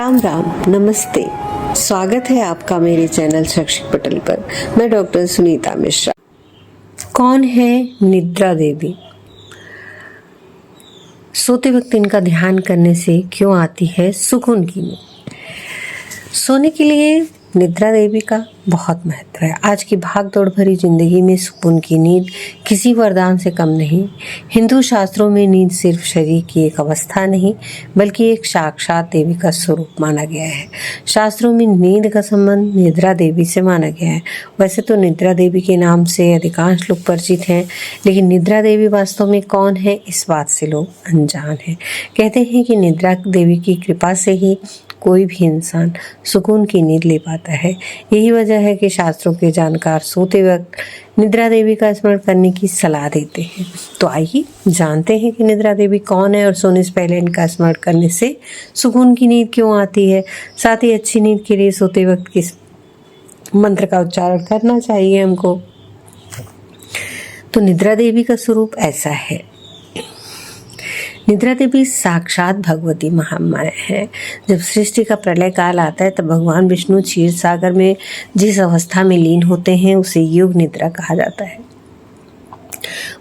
राम राम, नमस्ते। स्वागत है आपका मेरे चैनल शैक्षिक पटल पर। मैं डॉक्टर सुनीता मिश्रा। कौन है निद्रा देवी? सोते वक्त इनका ध्यान करने से क्यों आती है सुकून की नींद? सोने के लिए निद्रा देवी का बहुत महत्व है। आज की भाग दौड़ भरी जिंदगी में सुकून की नींद किसी वरदान से कम नहीं। हिंदू शास्त्रों में नींद सिर्फ शरीर की एक अवस्था नहीं, बल्कि एक साक्षात देवी का स्वरूप माना गया है। शास्त्रों में नींद का संबंध निद्रा देवी से माना गया है। वैसे तो निद्रा देवी के नाम से अधिकांश लोग परिचित हैं, लेकिन निद्रा देवी वास्तव में कौन है, इस बात से लोग अनजान हैं। कहते हैं कि निद्रा देवी की कृपा से ही कोई भी इंसान सुकून की नींद ले पाता है। यही वजह है कि शास्त्रों के जानकार सोते वक्त निद्रा देवी का स्मरण करने की सलाह देते हैं। तो आइए जानते हैं कि निद्रा देवी कौन है और सोने से पहले इनका स्मरण करने से सुकून की नींद क्यों आती है। साथ ही अच्छी नींद के लिए सोते वक्त किस मंत्र का उच्चारण करना चाहिए हमको। तो निद्रा देवी का स्वरूप ऐसा है। निद्रा देवी साक्षात भगवती महामाया है। जब सृष्टि का प्रलय काल आता है तब भगवान विष्णु क्षीर सागर में जिस अवस्था में लीन होते हैं उसे योग निद्रा कहा जाता है।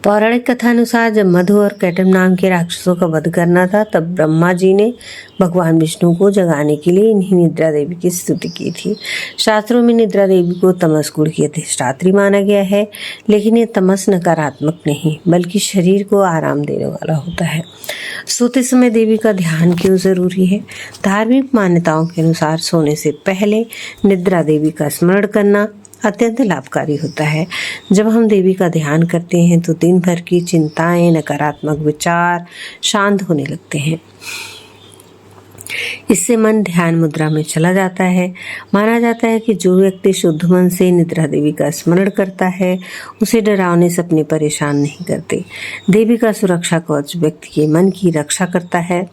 पौराणिक कथा अनुसार जब मधु और कैटम नाम के राक्षसों का वध करना था तब ब्रह्मा जी ने भगवान विष्णु को जगाने के लिए इन्हीं निद्रा देवी की स्तुति की थी। शास्त्रों में निद्रा देवी को तमस गुण की अधिष्ठात्री माना गया है, लेकिन ये तमस नकारात्मक नहीं बल्कि शरीर को आराम देने वाला होता है। सोते समय देवी का ध्यान क्यों जरूरी है? धार्मिक मान्यताओं के अनुसार सोने से पहले निद्रा देवी का स्मरण करना अत्यंत लाभकारी होता है। जब हम देवी का ध्यान करते हैं तो दिन भर की चिंताएं, नकारात्मक विचार शांत होने लगते हैं। इससे मन ध्यान मुद्रा में चला जाता है। माना जाता है कि जो व्यक्ति शुद्ध मन से निद्रा देवी का स्मरण करता है उसे डरावने सपने परेशान नहीं करते। देवी का सुरक्षा कवच व्यक्ति के मन की रक्षा करता है।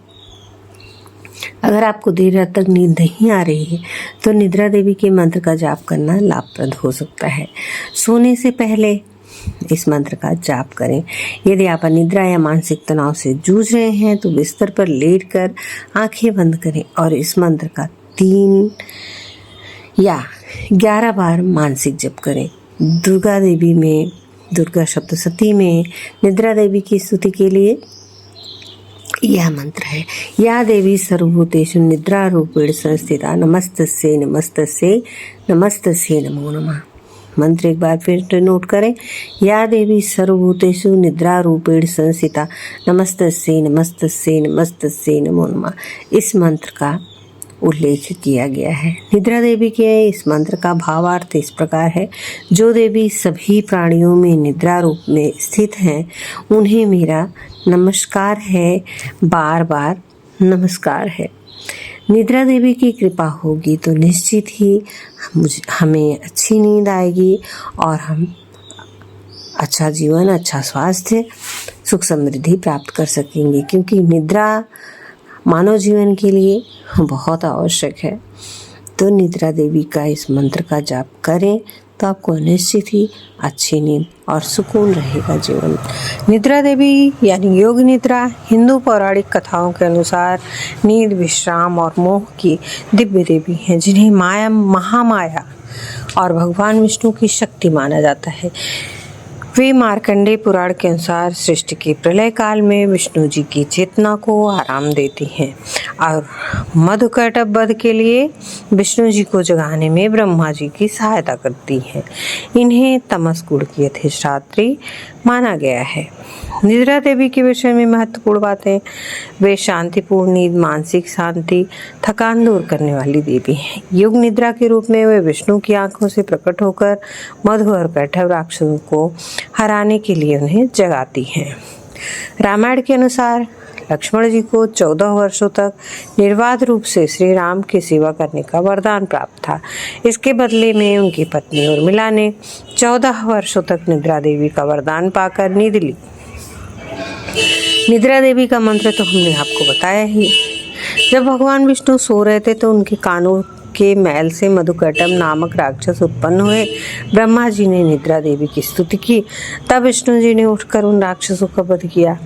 अगर आपको देर रात तक नींद नहीं आ रही है तो निद्रा देवी के मंत्र का जाप करना लाभप्रद हो सकता है। सोने से पहले इस मंत्र का जाप करें। यदि आप अनिद्रा या मानसिक तनाव से जूझ रहे हैं तो बिस्तर पर लेटकर आंखें बंद करें और इस मंत्र का 3 या 11 बार मानसिक जप करें। दुर्गा देवी में, दुर्गा सप्तशती में निद्रा देवी की स्तुति के लिए यह मंत्र है। या देवी सर्वभूतेषु निद्रा रूपेण संस्थिता नमस्तस्यै नमस्तस्यै नमस्तस्यै नमो नमः। मंत्र एक बार फिर नोट करें। या देवी सर्वभूतेषु निद्रा रूपेण संस्थिता नमस्तस्यै नमस्तस्यै नमस्तस्यै नमो नमः। इस मंत्र का उल्लेख किया गया है। निद्रा देवी के इस मंत्र का भावार्थ इस प्रकार है। जो देवी सभी प्राणियों में निद्रा रूप में स्थित हैं उन्हें मेरा नमस्कार है, बार बार नमस्कार है। निद्रा देवी की कृपा होगी तो निश्चित ही हमें अच्छी नींद आएगी और हम अच्छा जीवन, अच्छा स्वास्थ्य, सुख समृद्धि प्राप्त कर सकेंगे, क्योंकि निद्रा मानव जीवन के लिए बहुत आवश्यक है। तो निद्रा देवी का इस मंत्र का जाप करें तो आपको निश्चित ही अच्छी नींद और सुकून रहेगा जीवन। निद्रा देवी यानी योग निद्रा हिंदू पौराणिक कथाओं के अनुसार नींद, विश्राम और मोह की दिव्य देवी हैं, जिन्हें माया, महामाया और भगवान विष्णु की शक्ति माना जाता है। वे मार्कंडेय पुराण के अनुसार सृष्टि के प्रलय काल में विष्णु जी की चेतना को आराम देती हैं और मधुकैटभ वध के लिए विष्णु जी को जगाने में ब्रह्मा जी की सहायता करती हैं। इन्हें तमस गुण की अधिष्ठात्री माना गया है। निद्रा देवी के विषय में महत्वपूर्ण बातें। वे शांतिपूर्ण नींद, मानसिक शांति, थकान दूर करने वाली देवी हैं। योग निद्रा के रूप में वे विष्णु की आंखों से प्रकट होकर मधु और कैटभ राक्षसों को हराने के लिए उन्हें जगाती हैं। रामायण के अनुसार लक्ष्मण जी को 14 वर्षों तक निर्बाध रूप से श्री राम की सेवा करने का वरदान प्राप्त था। इसके बदले में उनकी पत्नी उर्मिला ने 14 वर्षों तक निद्रा देवी का वरदान पाकर नींद ली। निद्रा देवी का मंत्र तो हमने आपको बताया ही। जब भगवान विष्णु सो रहे थे तो उनके कानों के मैल से मधुकैटभ नामक राक्षस उत्पन्न हुए। ब्रह्मा जी ने निद्रा देवी की स्तुति की, तब विष्णु जी ने उठकर उन राक्षसों का वध किया।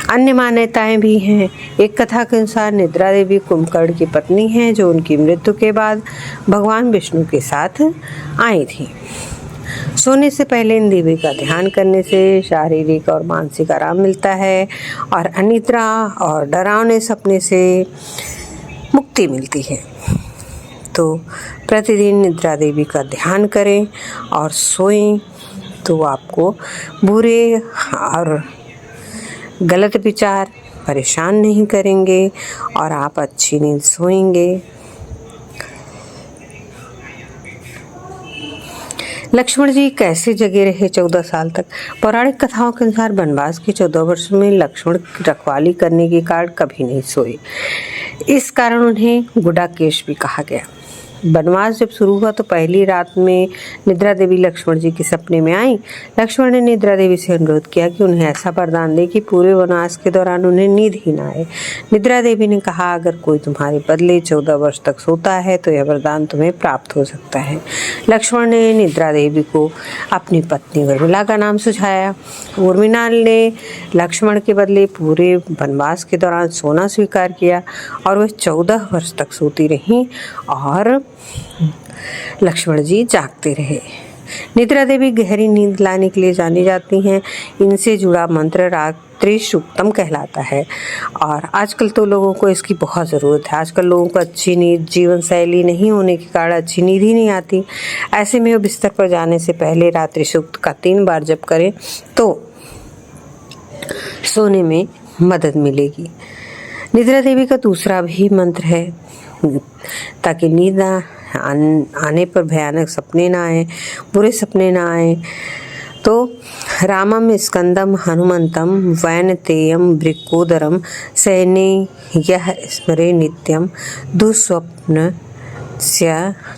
अन्य मान्यताएं भी हैं। एक कथा के अनुसार निद्रा देवी कुंभकर्ण की पत्नी है, जो उनकी मृत्यु के बाद भगवान विष्णु के साथ आई थी। सोने से पहले इन देवी का ध्यान करने से शारीरिक और मानसिक आराम मिलता है और अनिद्रा और डरावने सपने से मुक्ति मिलती है। तो प्रतिदिन निद्रा देवी का ध्यान करें और सोएं, तो आपको बुरे और गलत विचार परेशान नहीं करेंगे और आप अच्छी नींद सोएंगे। लक्ष्मण जी कैसे जगे रहे 14 साल तक? पौराणिक कथाओं के अनुसार वनवास के 14 वर्षों में लक्ष्मण रखवाली करने के कारण कभी नहीं सोए। इस कारण उन्हें गुडाकेश भी कहा गया। वनवास जब शुरू हुआ तो पहली रात में निद्रा देवी लक्ष्मण जी के सपने में आई। लक्ष्मण ने निद्रा देवी से अनुरोध किया कि उन्हें ऐसा वरदान दे कि पूरे वनवास के दौरान उन्हें नींद ही ना आए। निद्रा देवी ने कहा, अगर कोई तुम्हारे बदले 14 वर्ष तक सोता है तो यह वरदान तुम्हें प्राप्त हो सकता है। लक्ष्मण ने निद्रा देवी को अपनी पत्नी उर्मिला का नाम सुझाया। उर्मिला ने लक्ष्मण के बदले पूरे वनवास के दौरान सोना स्वीकार किया और वह 14 वर्ष तक सोती रहीं और लक्ष्मण जी जागते रहे। निद्रा देवी गहरी नींद लाने के लिए जानी जाती हैं। इनसे जुड़ा मंत्र रात्रि सूक्तम कहलाता है और आजकल तो लोगों को इसकी बहुत ज़रूरत है। आजकल लोगों को अच्छी नींद, जीवन शैली नहीं होने के कारण अच्छी नींद ही नहीं आती। ऐसे में वो बिस्तर पर जाने से पहले रात्रि सूक्त का 3 बार जप करें तो सोने में मदद मिलेगी। निद्रा देवी का दूसरा भी मंत्र है ताकि नींद आने पर भयानक सपने ना आए, बुरे सपने ना आए। तो रामम स्कंदम हनुमंतम वैनतेयम वृकोदरम सैने यह स्मरे नित्यम दुस्वप्न से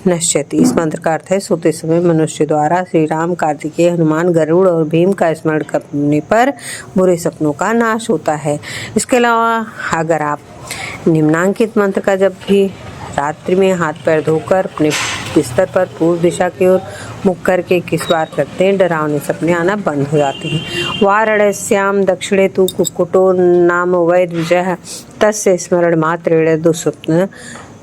नश्यति। इस मंत्र का अर्थ है, सोते समय मनुष्य द्वारा श्री राम, कार्तिकेय, हनुमान, गरुड़ और भीम का स्मरण करने पर बुरे सपनों का नाश होता है। इसके अलावा अगर आप निम्नांकित मंत्र का जब भी रात्रि में हाथ पैर धोकर अपने बिस्तर पर पूर्व दिशा की ओर मुख करके 21 बार करते हैं, डरावने सपने आना बंद हो जाते हैं। वाराणस्याम दक्षिणे तु कुक्कुटो नाम वैद्विजः तस्य स्मरण मात्रेण दुःस्वप्न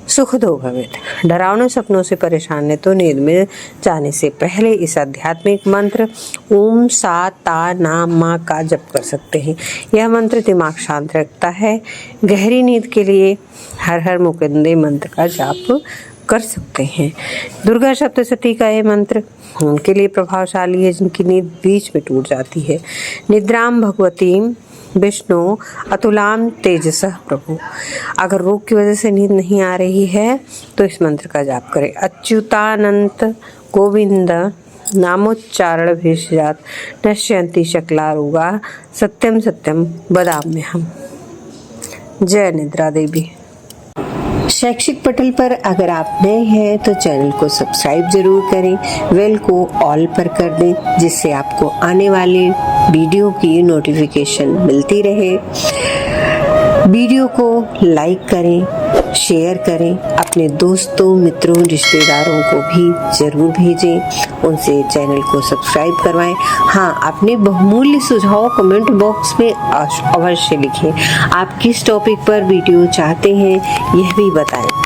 सुखदो भवेत्। डरावने सपनों से परेशान है तो नींद में जाने से पहले इस आध्यात्मिक मंत्र ओम सा ता ना मा का जप कर सकते हैं। यह मंत्र दिमाग शांत रखता है। गहरी नींद के लिए हर हर मुकुंदे मंत्र का जाप कर सकते हैं। दुर्गा सप्तशती का यह मंत्र उनके लिए प्रभावशाली है जिनकी नींद बीच में टूट जाती है। निद्राम भगवतीम विष्णु अतुलाम तेजसः प्रभु। अगर रोग की वजह से नींद नहीं आ रही है तो इस मंत्र का जाप करें। अच्युतानंत गोविंद नामोच्चारण भेषजात नश्यन्ति शकला रोगा सत्यम सत्यम वदाम्यहम्। जय निद्रा देवी। शैक्षिक पटल पर अगर आप नए हैं तो चैनल को सब्सक्राइब जरूर करें, बेल को ऑल पर कर दें जिससे आपको आने वाले वीडियो की नोटिफिकेशन मिलती रहे। वीडियो को लाइक करें, शेयर करें, अपने दोस्तों, मित्रों, रिश्तेदारों को भी जरूर भेजें, उनसे चैनल को सब्सक्राइब करवाएं। हाँ, अपने बहुमूल्य सुझाव कमेंट बॉक्स में अवश्य लिखें। आप किस टॉपिक पर वीडियो चाहते हैं यह भी बताएं।